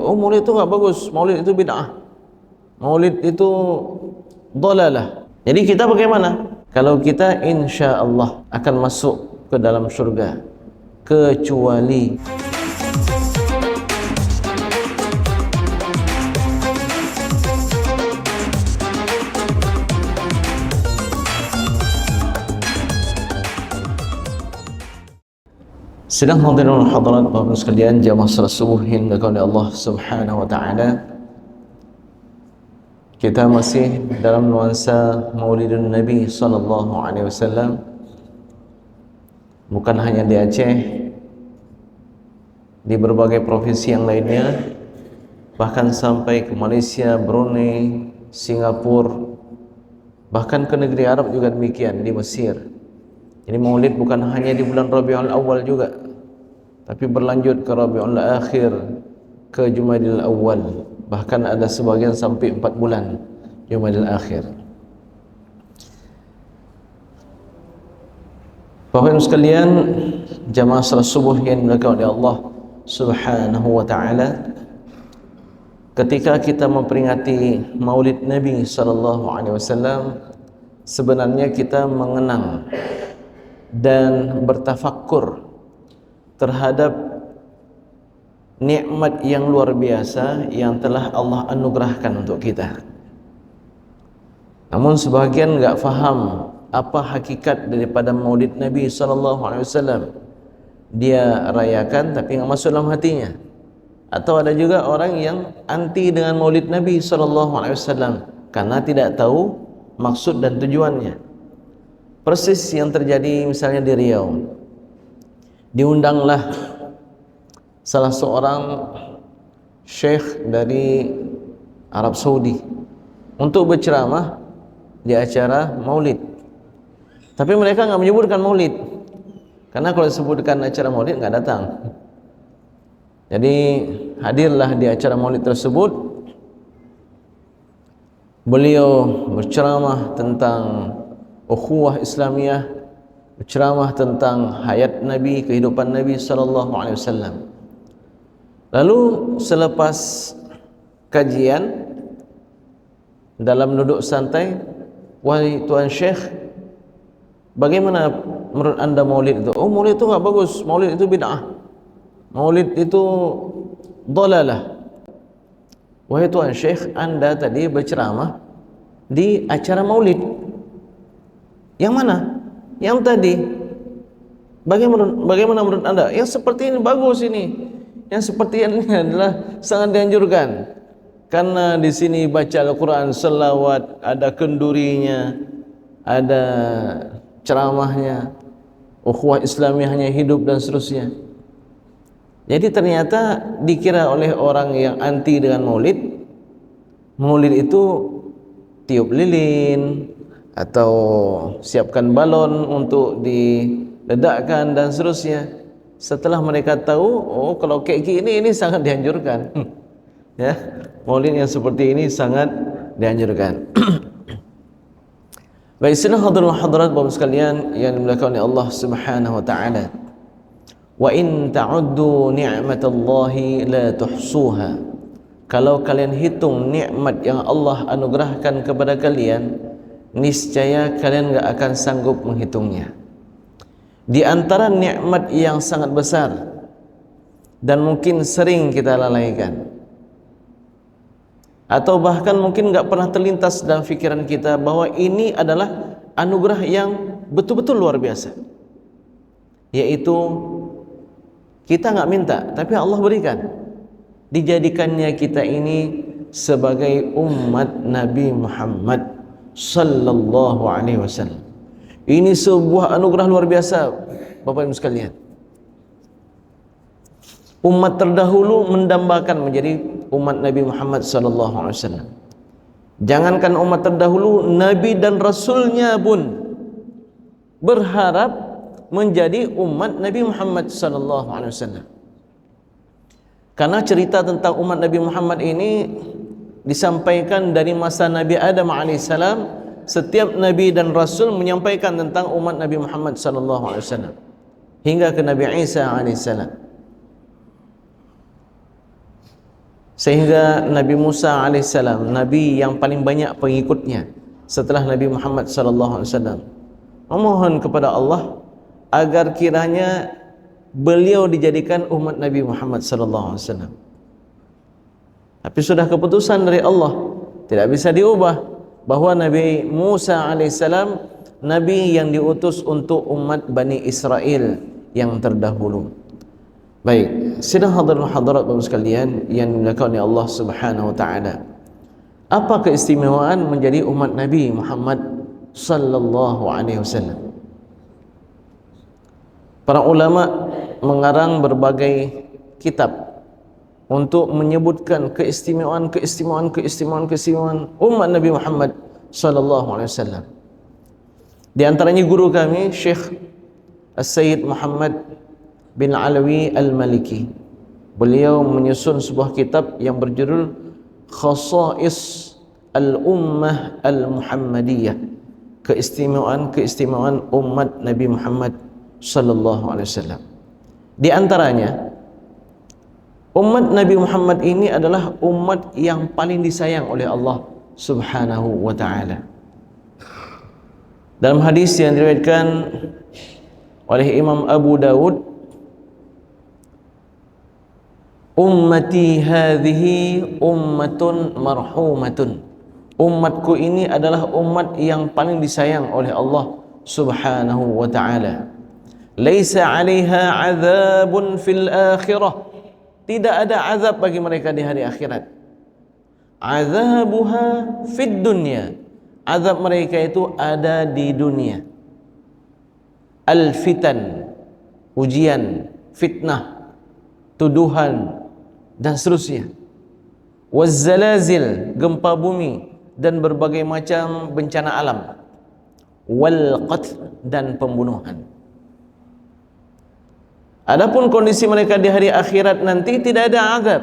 Oh, maulid itu nggak bagus, maulid itu bid'ah, maulid itu dhalalah. Jadi kita bagaimana? Kalau kita insya Allah akan masuk ke dalam surga, kecuali sedang hadirin hadirat Bapak sekalian, jamaah salat subuh yang dimuliakan oleh Allah Subhanahu wa taala. Kita masih dalam nuansa Maulidun Nabi sallallahu alaihi wasallam. Bukan hanya di Aceh, di berbagai provinsi yang lainnya, bahkan sampai ke Malaysia, Brunei, Singapura, bahkan ke negeri Arab juga demikian, di Mesir. Jadi maulid bukan hanya di bulan Rabiul Awal juga, tapi berlanjut ke Rabiul Akhir, ke Jumadil Awal, bahkan ada sebagian sampai 4 bulan Jumadil Akhir. Bapak Ibu sekalian, jamaah salat subuh yang dimuliakan oleh Allah Subhanahu wa taala, ketika kita memperingati Maulid Nabi sallallahu alaihi wasallam, sebenarnya kita mengenang dan bertafakkur terhadap nikmat yang luar biasa yang telah Allah anugerahkan untuk kita. Namun sebahagian enggak faham apa hakikat daripada Maulid Nabi sallallahu alaihi wasallam. Dia rayakan tapi enggak masuk dalam hatinya. Atau ada juga orang yang anti dengan Maulid Nabi sallallahu alaihi wasallam karena tidak tahu maksud dan tujuannya. Persis yang terjadi misalnya di Riau. Diundanglah salah seorang syekh dari Arab Saudi untuk berceramah di acara Maulid. Tapi mereka enggak menyebutkan Maulid. Karena kalau disebutkan acara Maulid enggak datang. Jadi hadirlah di acara Maulid tersebut. Beliau berceramah tentang ukhuwah Islamiyah, berceramah tentang hayat Nabi, kehidupan Nabi sallallahu alaihi wasallam. Lalu selepas kajian dalam duduk santai, "Wahai Tuan Syekh, bagaimana menurut anda Maulid itu?" "Oh, Maulid itu enggak bagus, Maulid itu bid'ah, Maulid itu dhalalah." "Wahai Tuan Syekh, anda tadi berceramah di acara Maulid. Yang mana? Yang tadi. Bagaimana menurut anda? Yang seperti ini bagus ini. Yang seperti ini adalah sangat dianjurkan. Karena di sini baca Al-Quran, selawat, ada kendurinya, ada ceramahnya, ukhuwah Islamiyahnya hidup dan seterusnya." Jadi ternyata dikira oleh orang yang anti dengan Maulid, Maulid itu tiup lilin atau siapkan balon untuk diledakkan dan seterusnya. Setelah mereka tahu, oh kalau kayak gini ini sangat dianjurkan. Ya, Maulid yang seperti ini sangat dianjurkan. Baik, sidang hadirin hadirat Bapak sekalian yang dimuliakan oleh Allah Subhanahu wa taala. Wa in ta'uddu ni'matallahi la tuhsuha. Kalau kalian hitung nikmat yang Allah anugerahkan kepada kalian, niscaya kalian enggak akan sanggup menghitungnya. Di antara nikmat yang sangat besar dan mungkin sering kita lalaikan, atau bahkan mungkin enggak pernah terlintas dalam fikiran kita bahwa ini adalah anugerah yang betul-betul luar biasa, yaitu kita enggak minta tapi Allah berikan. Dijadikannya kita ini sebagai umat Nabi Muhammad sallallahu alaihi wasallam. Ini sebuah anugerah luar biasa Bapak Ibu sekalian. Umat terdahulu mendambakan menjadi umat Nabi Muhammad sallallahu alaihi wasallam. Jangankan umat terdahulu, nabi dan rasulnya pun berharap menjadi umat Nabi Muhammad sallallahu alaihi wasallam. Karena cerita tentang umat Nabi Muhammad ini disampaikan dari masa Nabi Adam alaihissalam. Setiap nabi dan rasul menyampaikan tentang umat Nabi Muhammad sallallahu alaihi wasallam hingga ke Nabi Isa alaihissalam. Sehingga Nabi Musa alaihissalam, Nabi yang paling banyak pengikutnya setelah Nabi Muhammad sallallahu alaihi wasallam, memohon kepada Allah agar kiranya beliau dijadikan umat Nabi Muhammad sallallahu alaihi wasallam. Tapi sudah keputusan dari Allah, tidak bisa diubah, bahwa Nabi Musa alaihissalam Nabi yang diutus untuk umat Bani Israel yang terdahulu. Baik, sidang hadirin hadirat Bapak sekalian yang dimuliakan oleh Allah Subhanahu wa taala. Apa keistimewaan menjadi umat Nabi Muhammad sallallahu alaihi wasallam? Para ulama mengarang berbagai kitab untuk menyebutkan keistimewaan umat Nabi Muhammad sallallahu alaihi wasallam. Di antaranya guru kami Syekh As-Sayyid Muhammad bin Alawi Al-Maliki. Beliau menyusun sebuah kitab yang berjudul Khasa'is Al-Ummah Al-Muhammadiyah, keistimewaan umat Nabi Muhammad sallallahu alaihi wasallam. Di antaranya, umat Nabi Muhammad ini adalah umat yang paling disayang oleh Allah Subhanahu wa taala. Dalam hadis yang diriwayatkan oleh Imam Abu Dawud, ummati hadhihi ummatun marhumatun. Umatku ini adalah umat yang paling disayang oleh Allah Subhanahu wa taala. Laisa 'alaiha 'adzabun fil akhirah. Tidak ada azab bagi mereka di hari akhirat. 'Adzabuha fid dunya. Azab mereka itu ada di dunia. Al-fitan, ujian, fitnah, tuduhan, dan seterusnya. Waz-zalazil, gempa bumi dan berbagai macam bencana alam. Wal-qatl, dan pembunuhan. Adapun kondisi mereka di hari akhirat nanti tidak ada azab.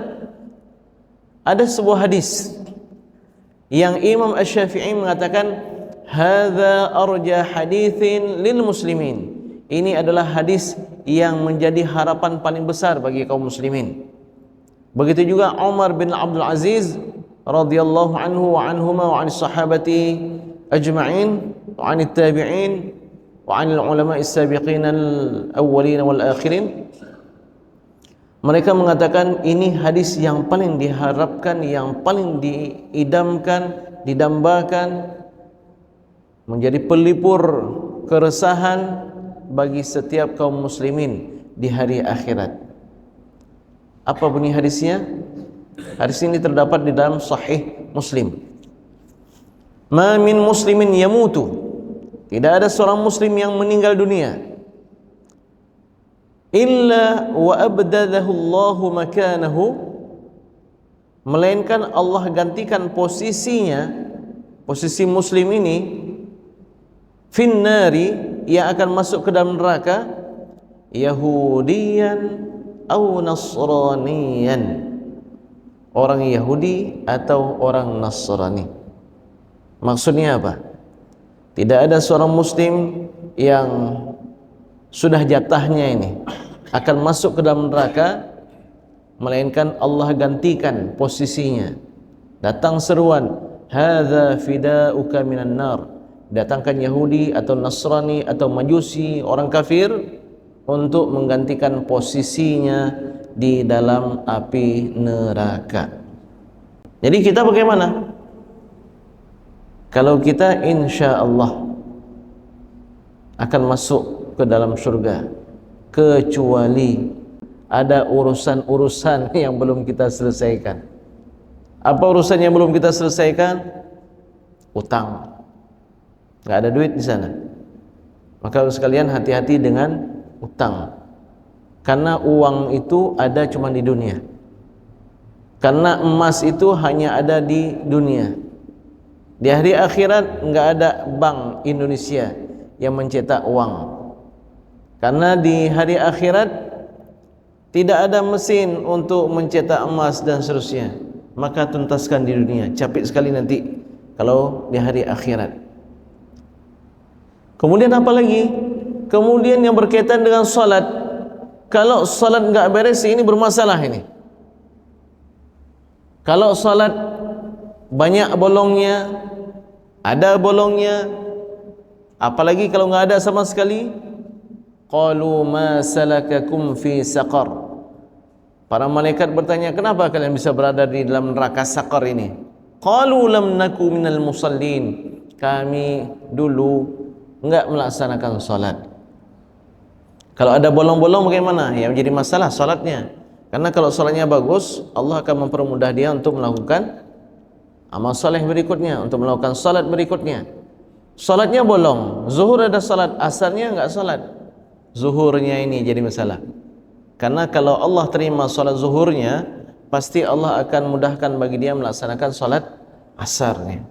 Ada sebuah hadis yang Imam Asy-Syafi'i mengatakan, hadza arja haditsin lil muslimin. Ini adalah hadis yang menjadi harapan paling besar bagi kaum muslimin. Begitu juga Umar bin Abdul Aziz radhiyallahu anhu wa anhuma wa 'anis sahabati ajma'in wa 'anit tabi'in wa 'anil ulama'is sabiqin al-awwalin wal akhirin. Mereka mengatakan ini hadis yang paling diharapkan, yang paling diidamkan, didambakan, menjadi pelipur keresahan bagi setiap kaum muslimin di hari akhirat. Apa bunyi hadisnya? Hadis ini terdapat di dalam Sahih Muslim. Ma min muslimin yamutu. Tidak ada seorang muslim yang meninggal dunia illa wa abdadahu Allahu makanahu, melainkan Allah gantikan posisinya, posisi muslim ini, finnari, yang akan masuk ke dalam neraka, Yahudiyan atau Nasraniyan, orang Yahudi atau orang Nasrani. Maksudnya apa? Tidak ada seorang muslim yang sudah jatahnya ini akan masuk ke dalam neraka, melainkan Allah gantikan posisinya. Datang seruan, hadza fida'uka minan nar. Datangkan Yahudi atau Nasrani atau Majusi, orang kafir, untuk menggantikan posisinya di dalam api neraka. Jadi kita bagaimana? Kalau kita insya Allah akan masuk ke dalam surga, kecuali ada urusan-urusan yang belum kita selesaikan. Apa urusan yang belum kita selesaikan? Utang. Nggak ada duit di sana. Maka sekalian hati-hati dengan utang. Karena uang itu ada cuma di dunia. Karena emas itu hanya ada di dunia. Di hari akhirat nggak ada bank Indonesia yang mencetak uang. Karena di hari akhirat tidak ada mesin untuk mencetak emas dan seterusnya. Maka tuntaskan di dunia. Capek sekali nanti kalau di hari akhirat. Kemudian apa lagi? Kemudian yang berkaitan dengan salat. Kalau salat enggak beres, ini bermasalah ini. Kalau salat banyak bolongnya, ada bolongnya, apalagi kalau enggak ada sama sekali, qalu ma salakakum fi saqar. Para malaikat bertanya, kenapa kalian bisa berada di dalam neraka saqar ini? Qalu lam naku minal musallin. Kami dulu enggak melaksanakan salat. Kalau ada bolong-bolong bagaimana? Ya menjadi masalah salatnya. Karena kalau salatnya bagus, Allah akan mempermudah dia untuk melakukan amal soleh berikutnya, untuk melakukan salat berikutnya. Salatnya bolong, zuhur ada salat, asarnya enggak salat. Zuhurnya ini jadi masalah. Karena kalau Allah terima salat zuhurnya, pasti Allah akan mudahkan bagi dia melaksanakan salat asarnya.